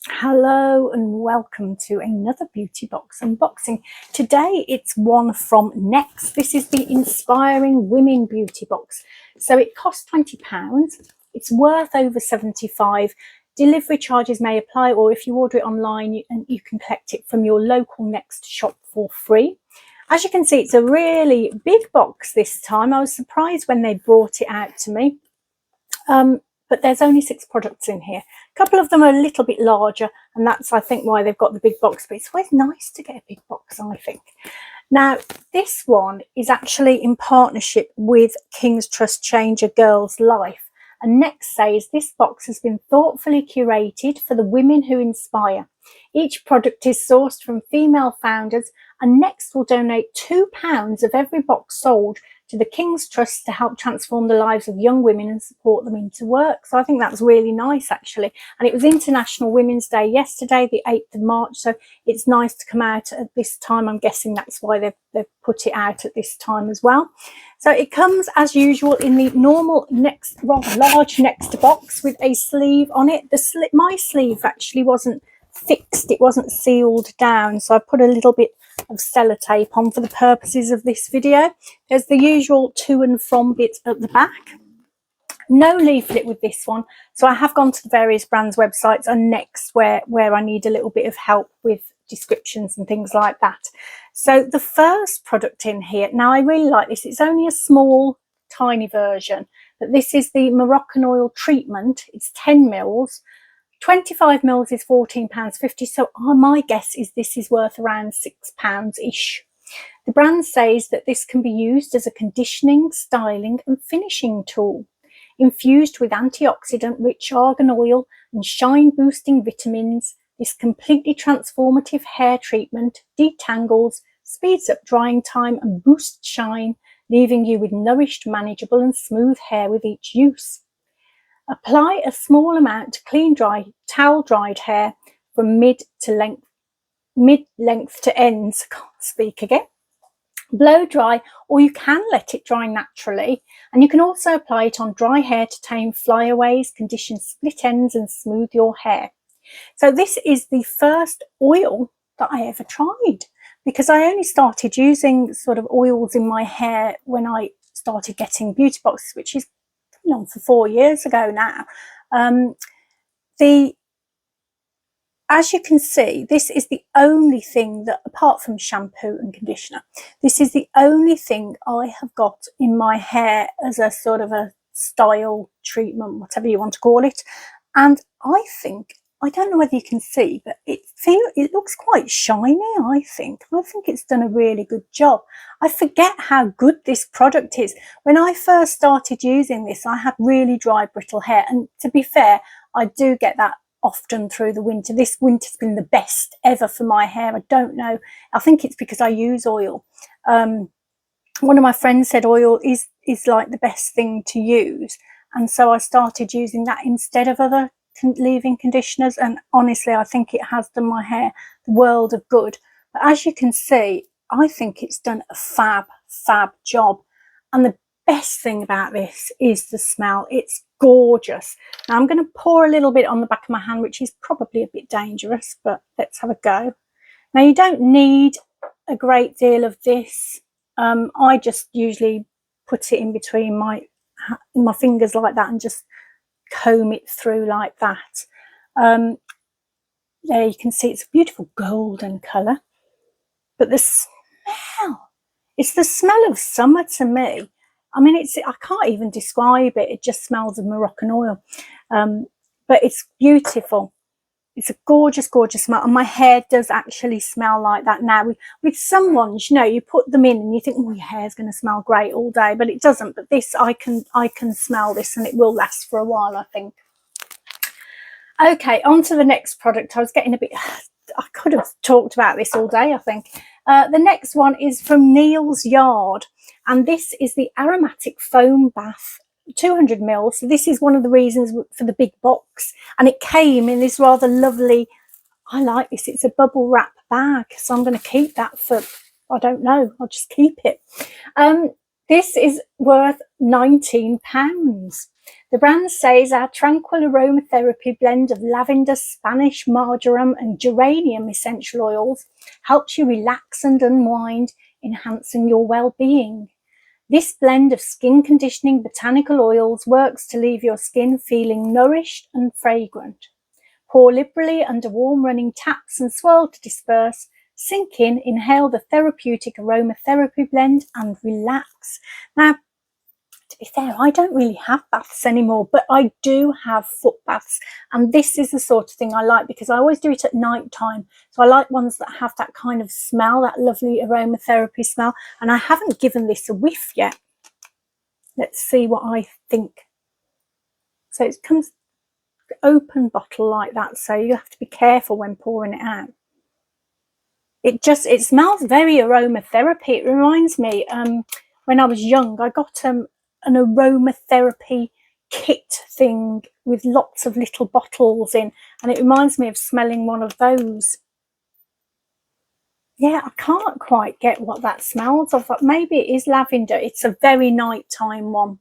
Hello and welcome to another beauty box unboxing. Today it's one from Next. This is the Inspiring Women beauty box. So it costs £20. It's worth over 75. Delivery charges may apply, or if you order it online you can collect it from your local Next shop for free. As you can see, it's a really big box this time. I was surprised when they brought it out to me. But there's only 6 products in here. A couple of them are a little bit larger, and that's, I think, why they've got the big box. But it's always nice to get a big box, I think. Now, this one is actually in partnership with King's Trust Change a Girl's Life. And Next says this box has been thoughtfully curated for the women who inspire. Each product is sourced from female founders, and Next will donate £2 of every box sold to the King's Trust to help transform the lives of young women and support them into work. So I think that's really nice, actually. And it was International Women's Day yesterday, the 8th of March. So it's nice to come out at this time. I'm guessing that's why they've put it out at this time as well. So it comes as usual in the normal large Next box with a sleeve on it. My sleeve actually wasn't fixed, it wasn't sealed down, so I put a little bit of sellotape on for the purposes of this video. There's the usual to and from bit at the back. No leaflet with this one, so I have gone to the various brands' websites and Next where I need a little bit of help with descriptions and things like that. So the first product in here, now I really like this. It's only a small tiny version, but this is the Moroccanoil treatment. It's 10 mils. 25 mils is £14.50, so my guess is this is worth around £6-ish. The brand says that this can be used as a conditioning, styling and finishing tool. Infused with antioxidant-rich argan oil and shine-boosting vitamins, this completely transformative hair treatment detangles, speeds up drying time and boosts shine, leaving you with nourished, manageable and smooth hair with each use. Apply a small amount to clean dry towel dried hair from mid length to ends. I can't speak again. Blow dry, or you can let it dry naturally, and you can also apply it on dry hair to tame flyaways, condition split ends and smooth your hair. So this is the first oil that I ever tried, because I only started using sort of oils in my hair when I started getting beauty boxes, which is on for 4 years ago now. As you can see, this is the only thing that, apart from shampoo and conditioner, this is the only thing I have got in my hair as a sort of a style treatment, whatever you want to call it. And I think, I don't know whether you can see, but it looks quite shiny, I think. I think it's done a really good job. I forget how good this product is. When I first started using this, I had really dry, brittle hair. And to be fair, I do get that often through the winter. This winter's been the best ever for my hair. I don't know. I think it's because I use oil. One of my friends said oil is like the best thing to use. And so I started using that instead of other leave-in conditioners, and honestly I think it has done my hair the world of good. But as you can see, I think it's done a fab job, and the best thing about this is the smell. It's gorgeous. Now I'm going to pour a little bit on the back of my hand, which is probably a bit dangerous, but let's have a go. Now you don't need a great deal of this. I just usually put it in between my fingers like that and just comb it through like that. There you can see it's a beautiful golden colour, but the smell, it's the smell of summer to me. I mean, I can't even describe it. It just smells of Moroccanoil, but it's beautiful. It's a gorgeous smell, and my hair does actually smell like that now. With some ones, you know, you put them in and you think, oh, your hair's going to smell great all day, but it doesn't. But this, I can smell this, and it will last for a while, I think. Okay, on to the next product. I was getting a bit, I could have talked about this all day, I think. The next one is from Neal's Yard, and this is the Aromatic Foam Bath 200 mils. So this is one of the reasons for the big box, and it came in this rather lovely, I like this, it's a bubble wrap bag, so I'm going to keep that for, I don't know, I'll just keep it. This is worth £19. The brand says our tranquil aromatherapy blend of lavender, Spanish marjoram and geranium essential oils helps you relax and unwind, enhancing your well-being. This blend of skin conditioning botanical oils works to leave your skin feeling nourished and fragrant. Pour liberally under warm running taps and swirl to disperse. Sink in, inhale the therapeutic aromatherapy blend and relax. Now, to be fair, I don't really have baths anymore, but I do have foot baths. And this is the sort of thing I like because I always do it at night time. So I like ones that have that kind of smell, that lovely aromatherapy smell. And I haven't given this a whiff yet. Let's see what I think. So it comes open bottle like that. So you have to be careful when pouring it out. It smells very aromatherapy. It reminds me, when I was young, I got an aromatherapy kit thing with lots of little bottles in, and it reminds me of smelling one of those. Yeah, I can't quite get what that smells of. Maybe it is lavender. It's a very nighttime one.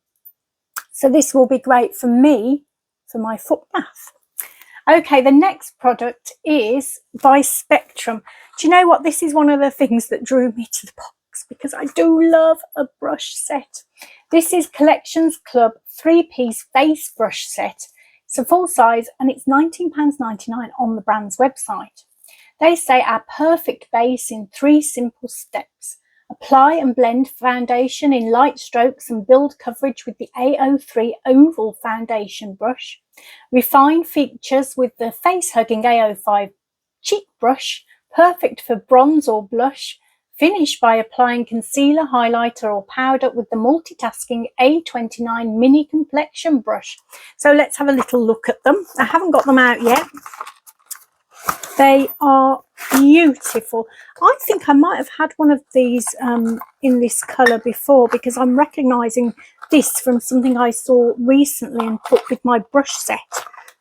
So this will be great for me for my foot bath. Okay, the next product is by Spectrum. Do you know what? This is one of the things that drew me to the box because I do love a brush set. This is Collections Club 3-piece face brush set. It's a full size and it's £19.99 on the brand's website. They say our perfect base in 3 simple steps. Apply and blend foundation in light strokes and build coverage with the AO3 oval foundation brush. Refine features with the face-hugging AO5 cheek brush, perfect for bronze or blush. Finish by applying concealer, highlighter or powder with the multitasking A29 mini complexion brush. So let's have a little look at them. I haven't got them out yet. They are beautiful. I think I might have had one of these in this colour before because I'm recognising this from something I saw recently and put with my brush set.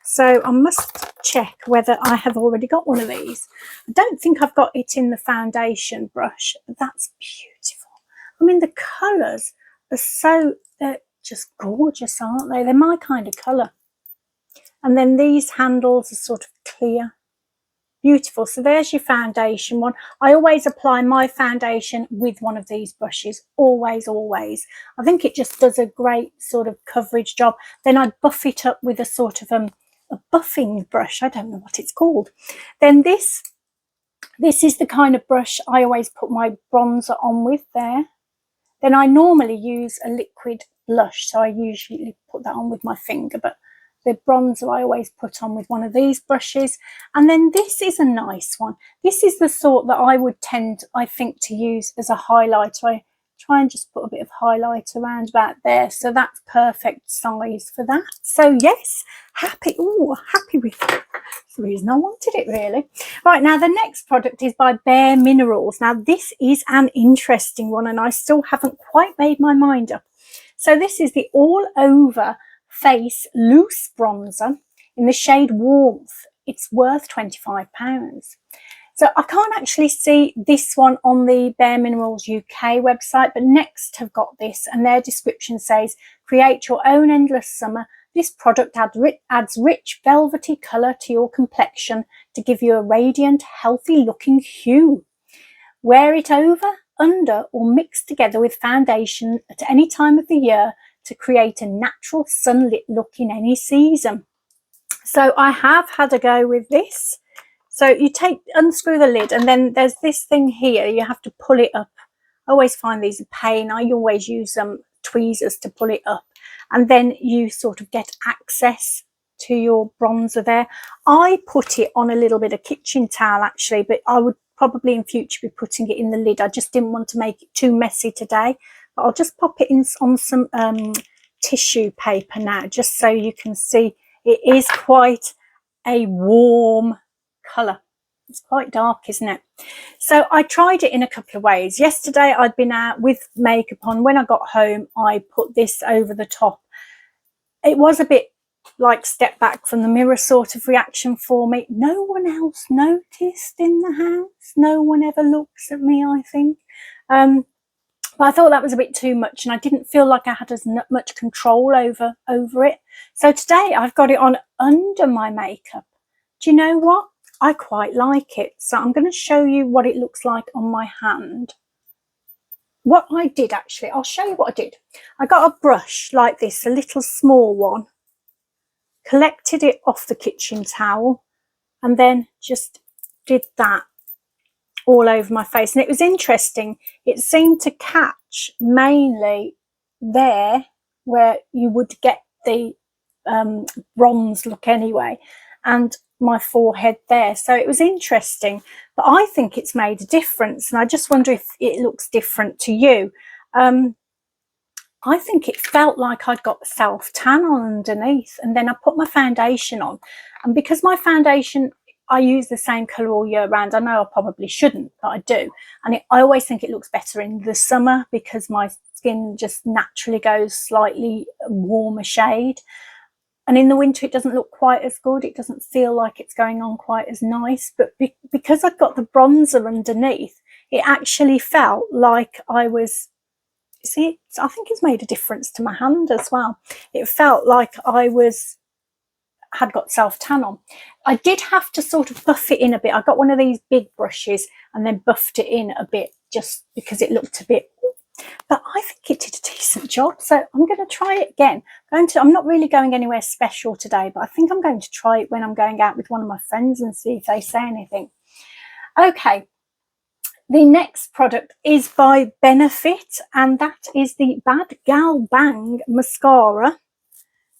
So I must check whether I have already got one of these. I don't think I've got it in the foundation brush, but that's beautiful. I mean, the colours are they're just gorgeous, aren't they? They're my kind of colour. And then these handles are sort of clear. Beautiful. So there's your foundation one. I always apply my foundation with one of these brushes. Always. I think it just does a great sort of coverage job. Then I buff it up with a sort of a buffing brush. I don't know what it's called. Then this is the kind of brush I always put my bronzer on with there. Then I normally use a liquid blush. So I usually put that on with my finger, but the bronzer I always put on with one of these brushes. And then this is a nice one. This is the sort that I would tend, I think, to use as a highlighter. I try and just put a bit of highlight around about there. So that's perfect size for that. So yes, happy with that. That's the reason I wanted it, really. Right, now the next product is by Bare Minerals. Now this is an interesting one and I still haven't quite made my mind up. So this is the all over face loose bronzer in the shade Warmth. It's worth £25. So I can't actually see this one on the Bare Minerals UK website, but Next have got this and their description says, create your own endless summer. This product adds rich velvety colour to your complexion to give you a radiant, healthy looking hue. Wear it over, under or mixed together with foundation at any time of the year to create a natural sunlit look in any season. So I have had a go with this. So you unscrew the lid and then there's this thing here. You have to pull it up. I always find these a pain. I always use tweezers to pull it up. And then you sort of get access to your bronzer there. I put it on a little bit of kitchen towel actually, but I would probably in future be putting it in the lid. I just didn't want to make it too messy today. But I'll just pop it in on some tissue paper now, just so you can see it is quite a warm colour. It's quite dark, isn't it? So I tried it in a couple of ways. Yesterday I'd been out with makeup on. When I got home, I put this over the top. It was a bit like step back from the mirror sort of reaction for me. No one else noticed in the house. No one ever looks at me, I think. But I thought that was a bit too much, and I didn't feel like I had as much control over it. So today I've got it on under my makeup. Do you know what? I quite like it. So I'm going to show you what it looks like on my hand. What I did actually, I'll show you what I did. I got a brush like this, a little small one, collected it off the kitchen towel, and then just did that all over my face. And it was interesting, it seemed to catch mainly there where you would get the bronze look anyway, and my forehead there. So it was interesting, but I think it's made a difference, and I just wonder if it looks different to you. I think it felt like I'd got the self tan on underneath, and then I put my foundation on, and because my foundation, I use the same colour all year round. I know I probably shouldn't, but I do. And I always think it looks better in the summer because my skin just naturally goes slightly warmer shade. And in the winter, it doesn't look quite as good. It doesn't feel like it's going on quite as nice. But because I've got the bronzer underneath, it actually felt like I was, see, I think it's made a difference to my hand as well. It felt like I had got self tan on. I did have to sort of buff it in a bit. I got one of these big brushes and then buffed it in a bit just because it looked a bit, but I think it did a decent job. So I'm going to try it again. I'm not really going anywhere special today, but I think I'm going to try it when I'm going out with one of my friends and see if they say anything. Okay, the next product is by Benefit, and that is the Bad Gal Bang mascara.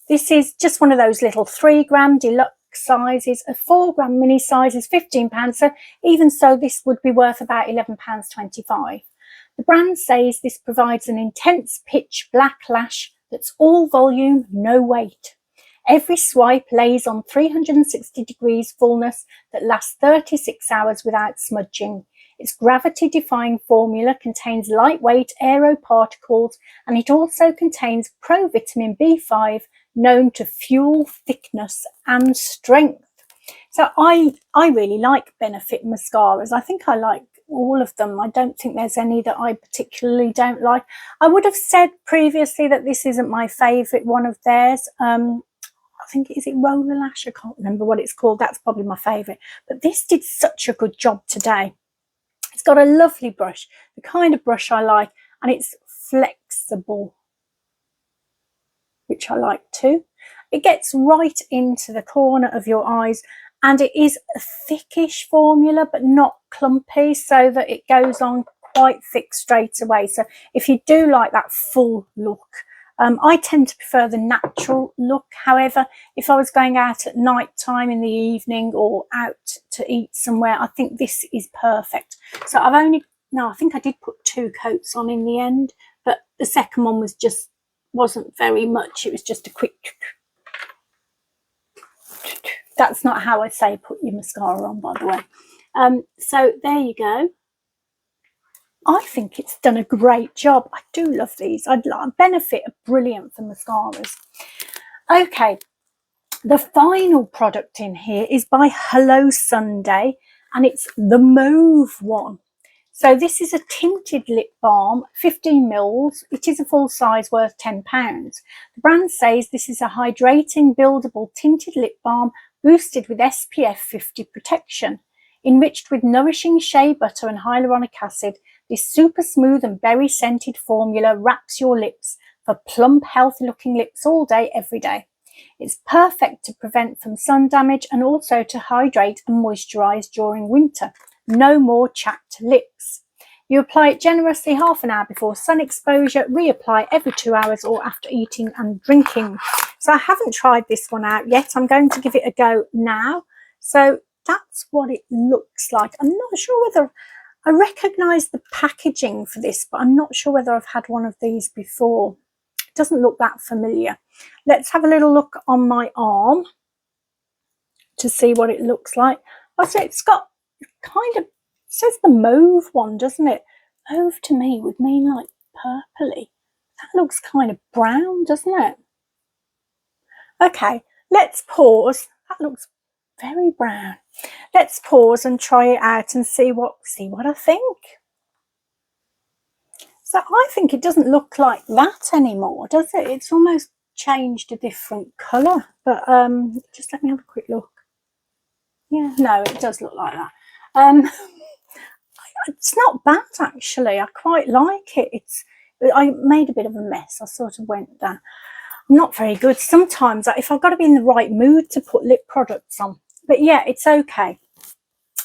This is just one of those little 3 gram deluxe sizes. A 4 gram mini size is £15. So even so, this would be worth about £11.25. The brand says this provides an intense pitch black lash that's all volume, no weight. Every swipe lays on 360 degrees fullness that lasts 36 hours without smudging. Its gravity-defying formula contains lightweight aero particles, and it also contains provitamin B5, known to fuel thickness and strength. So I really like Benefit mascaras. I think I like all of them. I don't think there's any that I particularly don't like. I would have said previously that this isn't my favourite one of theirs. I think, is it Roller Lash? I can't remember what it's called. That's probably my favourite. But this did such a good job today. It's got a lovely brush, the kind of brush I like, and it's flexible, which I like too. It gets right into the corner of your eyes, and it is a thickish formula, but not clumpy, so that it goes on quite thick straight away. So if you do like that full look, I tend to prefer the natural look. However, if I was going out at night time in the evening or out to eat somewhere, I think this is perfect. So I think I did put 2 coats on in the end, but the second one wasn't very much. It was just a quick. That's not how I say put your mascara on, by the way. So there you go. I think it's done a great job. I do love these. Benefit are brilliant for mascaras. Okay, the final product in here is by Hello Sunday, and it's the Mauve one. So this is a tinted lip balm, 15 mils. It is a full size, worth £10. The brand says this is a hydrating, buildable tinted lip balm boosted with SPF 50 protection. Enriched with nourishing shea butter and hyaluronic acid, this super smooth and berry scented formula wraps your lips for plump, healthy looking lips all day, every day. It's perfect to prevent from sun damage and also to hydrate and moisturize during winter. No more chapped lips. You apply it generously half an hour before sun exposure, reapply every 2 hours or after eating and drinking. So I haven't tried this one out yet. I'm going to give it a go now. So that's what it looks like. I'm not sure whether I recognise the packaging for this, but I'm not sure whether I've had one of these before. It doesn't look that familiar. Let's have a little look on my arm to see what it looks like. Also, it's got kind of, it says the mauve one, doesn't it? Mauve to me would mean like purpley. That looks kind of brown, doesn't it? Okay, let's pause. That looks very brown. Let's pause and try it out and see what I think. So I think it doesn't look like that anymore, does it? It's almost changed a different colour. But just let me have a quick look. Yeah, no, it does look like that. It's not bad actually. I quite like it. I made a bit of a mess. I sort of went there. I'm not very good sometimes. If I've got to be in the right mood to put lip products on. But yeah, it's okay.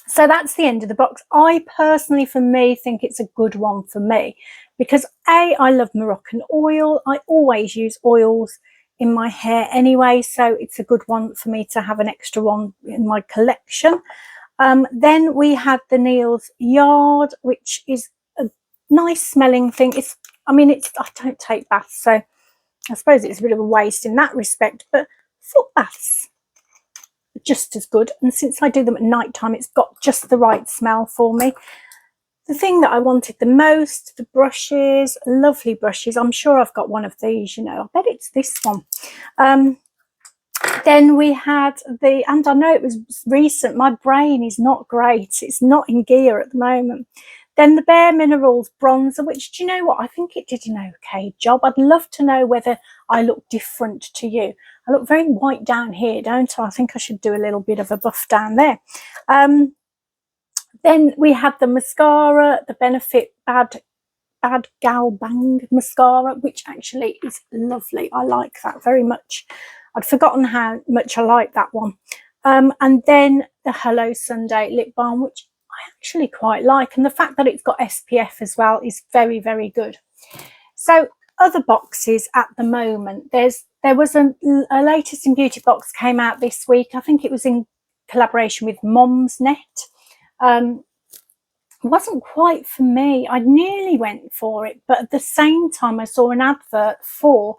So that's the end of the box. I personally, for me, think it's a good one for me because I love Moroccanoil. I always use oils in my hair anyway, so it's a good one for me to have an extra one in my collection. Then we had the Neal's Yard, which is a nice smelling thing. I don't take baths, so I suppose it's a bit of a waste in that respect, but foot baths are just as good. And since I do them at night time, it's got just the right smell for me. The thing that I wanted the most, the brushes, lovely brushes. I'm sure I've got one of these, you know. I bet it's this one. Then we had and I know it was recent, my brain is not great, it's not in gear at the moment. Then the Bare Minerals bronzer, which, do you know what, I think it did an okay job. I'd love to know whether I look different to you. I look very white down here, don't I? I think I should do a little bit of a buff down there. Then we had the mascara, the Benefit Bad Gal Bang mascara, which actually is lovely. I like that very much. I'd forgotten how much I like that one. And then the Hello Sunday lip balm, which I actually quite like. And the fact that it's got SPF as well is very, very good. So other boxes at the moment, there was a latest in beauty box came out this week. I think it was in collaboration with Mom's Net. It wasn't quite for me. I nearly went for it, but at the same time I saw an advert for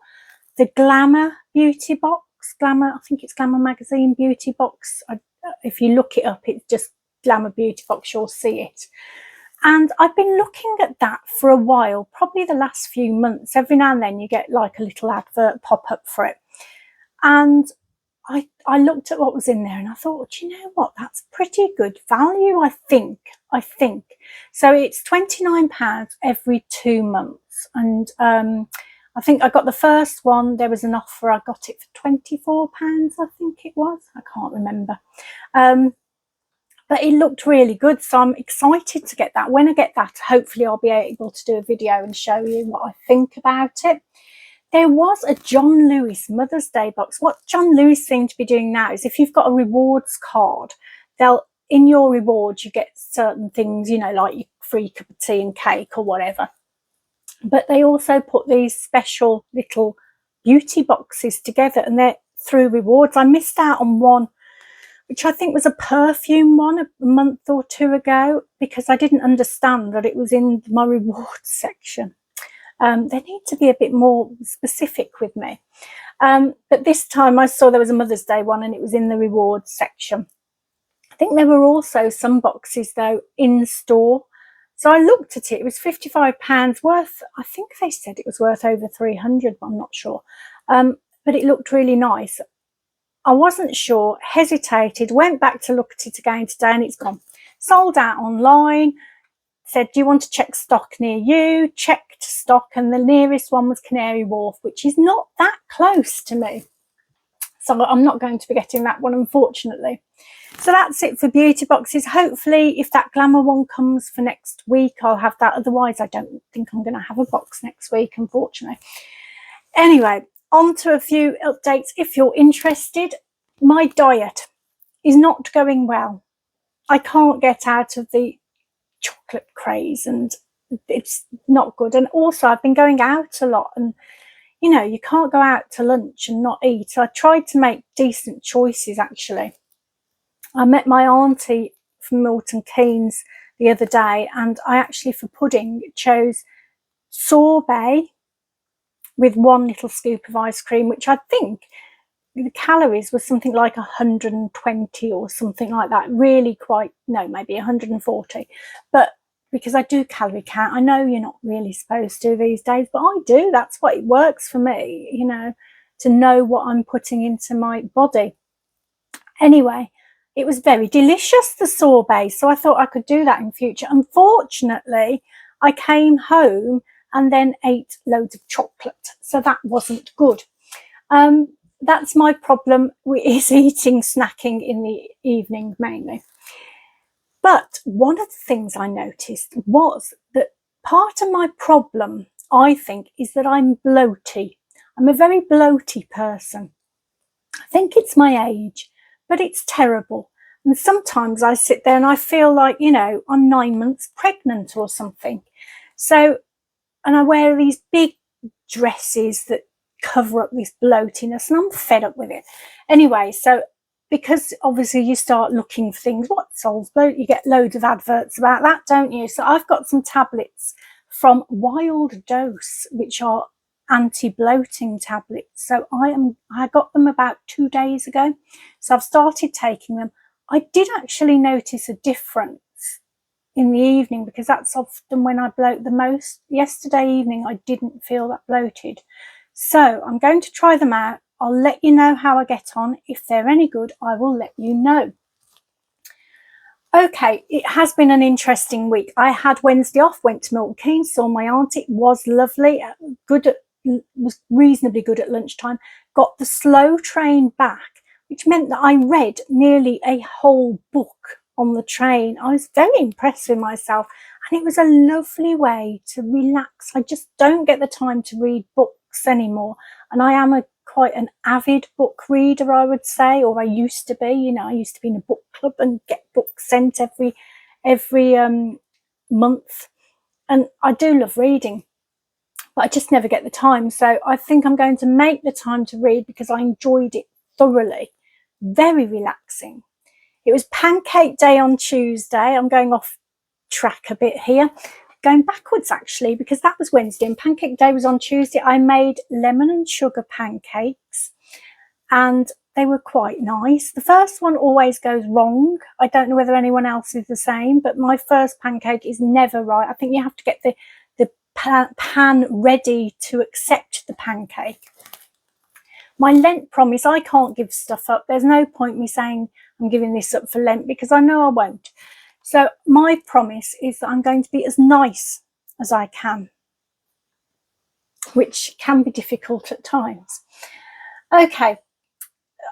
the Glamour beauty box. I think it's Glamour magazine beauty box. If you look it up, it's just Glamour beauty box, you'll see it. And I've been looking at that for a while, probably the last few months. Every now and then you get like a little advert pop up for it. And I looked at what was in there and I thought, do you know what, that's pretty good value, I think. So it's £29 every 2 months. And I think I got the first one, there was an offer, I got it for £24, I think it was. I can't remember. But it looked really good, so I'm excited to get that. When I get that, hopefully I'll be able to do a video and show you what I think about it. There was a John Lewis Mother's Day box. What John Lewis seemed to be doing now is if you've got a rewards card, in your rewards you get certain things, you know, like your free cup of tea and cake or whatever. But they also put these special little beauty boxes together and they're through rewards. I missed out on one, which I think was a perfume one a month or two ago, because I didn't understand that it was in my rewards section. They need to be a bit more specific with me. But this time I saw there was a Mother's Day one and it was in the rewards section. I think there were also some boxes though in store. So I looked at it, it was £55 worth. I think they said it was worth over 300, but I'm not sure. But it looked really nice. I wasn't sure, hesitated, went back to look at it again today and it's gone. Sold out online. Said, do you want to check stock near you? Checked stock and the nearest one was Canary Wharf, which is not that close to me. So I'm not going to be getting that one, unfortunately. So that's it for beauty boxes. Hopefully, if that Glamour one comes for next week, I'll have that. Otherwise, I don't think I'm going to have a box next week, unfortunately. Anyway, on to a few updates if you're interested. My diet is not going well. I can't get out of the chocolate craze and it's not good. And also I've been going out a lot and, you know, you can't go out to lunch and not eat. So I tried to make decent choices actually. I met my auntie from Milton Keynes the other day and I actually, for pudding, chose sorbet with 1 little scoop of ice cream, which I think the calories was something like 120 or something like that. Really quite, no, maybe 140. But because I do calorie count, I know you're not really supposed to these days, but I do. That's what it works for me, you know, to know what I'm putting into my body. Anyway, it was very delicious, the sorbet. So I thought I could do that in future. Unfortunately, I came home and then ate loads of chocolate. So that wasn't good. That's my problem, is eating, snacking in the evening mainly. But one of the things I noticed was that part of my problem, I think, is that I'm bloaty. I'm a very bloaty person. I think it's my age, but it's terrible. And sometimes I sit there and I feel like, you know, I'm 9 months pregnant or something. So, and I wear these big dresses that cover up this bloatiness, and I'm fed up with it. Anyway, so because obviously you start looking for things, what solves bloat? You get loads of adverts about that, don't you? So I've got some tablets from Wild Dose, which are anti-bloating tablets. So I got them about 2 days ago. So I've started taking them. I did actually notice a difference in the evening, because that's often when I bloat the most. Yesterday evening I didn't feel that bloated. So I'm going to try them out. I'll let you know how I get on. If they're any good, I will let you know. Okay, it has been an interesting week. I had Wednesday off, went to Milton Keynes, saw my aunt. It was lovely, was reasonably good at lunchtime. Got the slow train back, which meant that I read nearly a whole book on the train. I was very impressed with myself, and it was a lovely way to relax. I just don't get the time to read books anymore, and I am quite an avid book reader, I would say, or I used to be. You know, I used to be in a book club and get books sent every month, and I do love reading, but I just never get the time. So I think I'm going to make the time to read, because I enjoyed it thoroughly. Very relaxing. It was Pancake Day on Tuesday. I'm going off track a bit here. Going backwards, actually, because that was Wednesday and Pancake Day was on Tuesday. I made lemon and sugar pancakes, and they were quite nice. The first one always goes wrong. I don't know whether anyone else is the same, but my first pancake is never right. I think you have to get the pan ready to accept the pancake. My Lent promise, I can't give stuff up. There's no point me saying I'm giving this up for Lent, because I know I won't. So my promise is that I'm going to be as nice as I can, which can be difficult at times. Okay.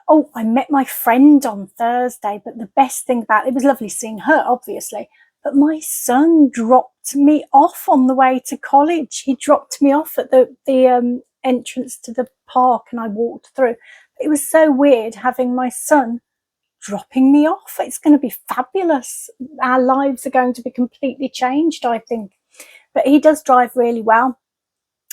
Oh, I met my friend on Thursday, but the best thing about it was lovely seeing her, obviously. But my son dropped me off on the way to college. He dropped me off at the entrance to the park, and I walked through. It was so weird having my son dropping me off. It's going to be fabulous. Our lives are going to be completely changed, I think. But he does drive really well.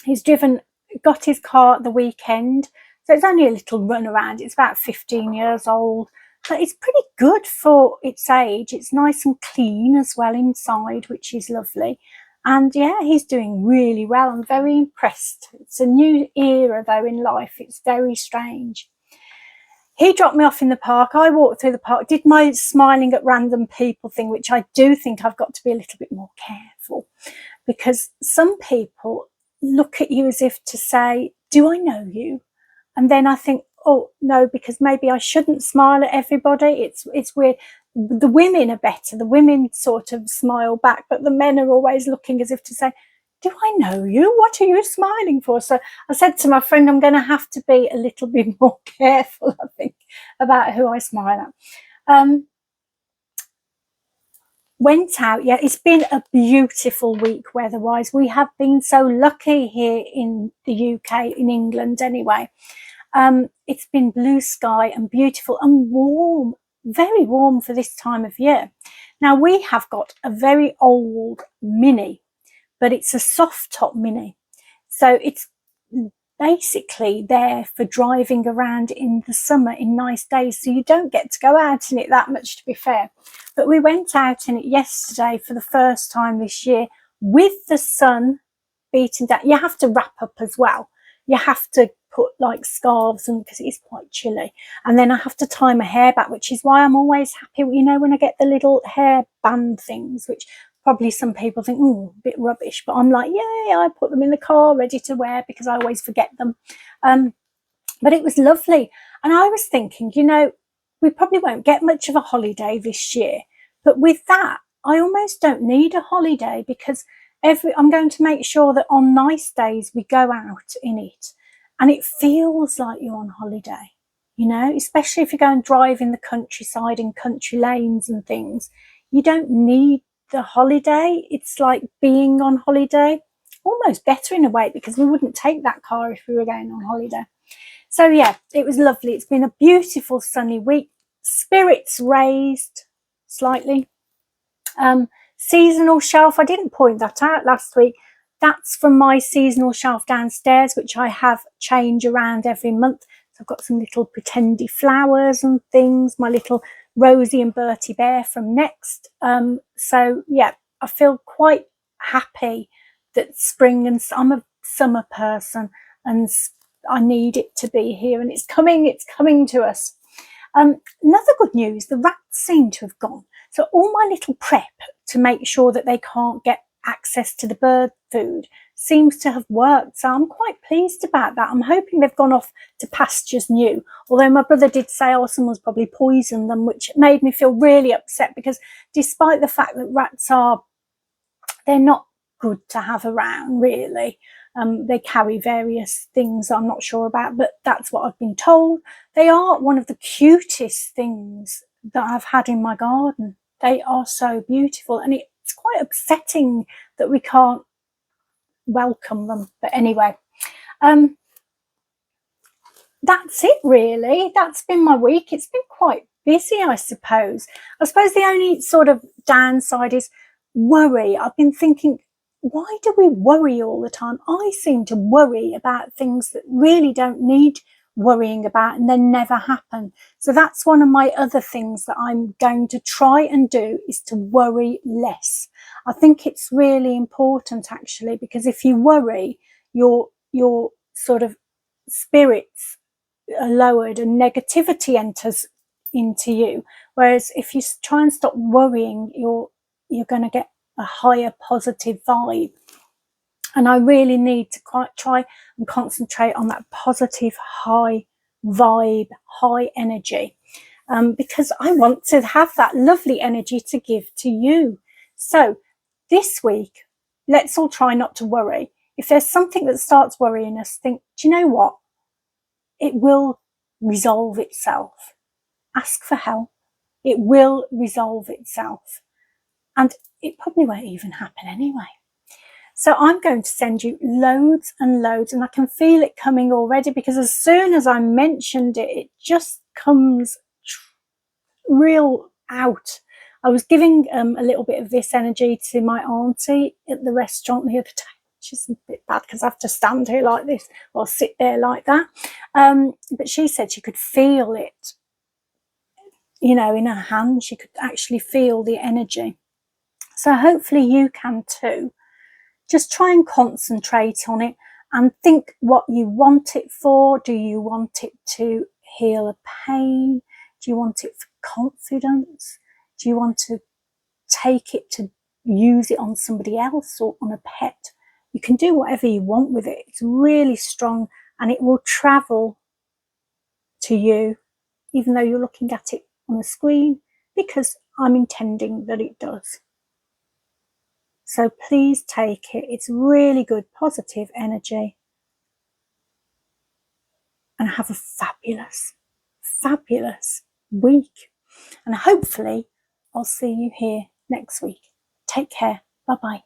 He's got his car at the weekend, so it's only a little run around. It's about 15 years old, but it's pretty good for its age. It's nice and clean as well inside, which is lovely. And yeah, he's doing really well. I'm very impressed. It's a new era though in life. It's very strange. He dropped me off in the park. I walked through the park, did my smiling at random people thing, which I do think I've got to be a little bit more careful, because some people look at you as if to say, do I know you? And then I think, oh no, because maybe I shouldn't smile at everybody. It's weird. The women are better. The women sort of smile back, but the men are always looking as if to say, do I know you? What are you smiling for? So I said to my friend, I'm going to have to be a little bit more careful, I think, about who I smile at. Went out. Yeah, it's been a beautiful week weather-wise. We have been so lucky here in the UK, in England anyway. It's been blue sky and beautiful and warm, very warm for this time of year. Now, we have got a very old Mini, but it's a soft top Mini. So it's basically there for driving around in the summer in nice days. So you don't get to go out in it that much, to be fair. But we went out in it yesterday for the first time this year with the sun beating down. You have to wrap up as well. You have to put like scarves on, because it's quite chilly. And then I have to tie my hair back, which is why I'm always happy, you know, when I get the little hair band things, which probably some people think, oh, a bit rubbish. But I'm like, yay, I put them in the car ready to wear, because I always forget them. But it was lovely. And I was thinking, you know, we probably won't get much of a holiday this year. But with that, I almost don't need a holiday, because I'm going to make sure that on nice days we go out in it and it feels like you're on holiday, you know, especially if you go and drive in the countryside and country lanes and things. You don't need the holiday. It's like being on holiday, almost better in a way, because we wouldn't take that car if we were going on holiday. So yeah, it was lovely. It's been a beautiful sunny week. Spirits raised slightly. Seasonal shelf, I didn't point that out last week. That's from my seasonal shelf downstairs, which I have change around every month. So I've got some little pretendy flowers and things, my little Rosie and Bertie Bear from Next. So yeah, I feel quite happy that spring, and I'm a summer person and I need it to be here, and it's coming to us. Another good news, the rats seem to have gone. So all my little prep to make sure that they can't get access to the bird food seems to have worked. So I'm quite pleased about that. I'm hoping they've gone off to pastures new. Although my brother did say, oh, someone's probably poisoned them, which made me feel really upset, because despite the fact that rats they're not good to have around, really. They carry various things I'm not sure about, but that's what I've been told. They are one of the cutest things that I've had in my garden. They are so beautiful, and it's quite upsetting that we can't welcome them. But anyway, that's it really. That's been my week. It's been quite busy, I suppose. I suppose the only sort of downside is worry. I've been thinking, why do we worry all the time? I seem to worry about things that really don't need worrying about and then never happen. So that's one of my other things that I'm going to try and do, is to worry less. I think it's really important, actually, because if you worry, your sort of spirits are lowered and negativity enters into you. Whereas if you try and stop worrying, you're going to get a higher positive vibe. And I really need to quite try and concentrate on that positive, high vibe, high energy, because I want to have that lovely energy to give to you. So this week, let's all try not to worry. If there's something that starts worrying us, think, do you know what? It will resolve itself. Ask for help. It will resolve itself. And it probably won't even happen anyway. So I'm going to send you loads and loads, and I can feel it coming already, because as soon as I mentioned it, it just comes real out. I was giving a little bit of this energy to my auntie at the restaurant the other day. Which is a bit bad because I have to stand here like this or sit there like that. But she said she could feel it, you know, in her hand. She could actually feel the energy. So hopefully you can too. Just try and concentrate on it and think what you want it for. Do you want it to heal a pain? Do you want it for confidence? Do you want to take it to use it on somebody else or on a pet? You can do whatever you want with it. It's really strong, and it will travel to you, even though you're looking at it on a screen, because I'm intending that it does. So please take it. It's really good, positive energy. And have a fabulous, fabulous week. And hopefully I'll see you here next week. Take care. Bye-bye.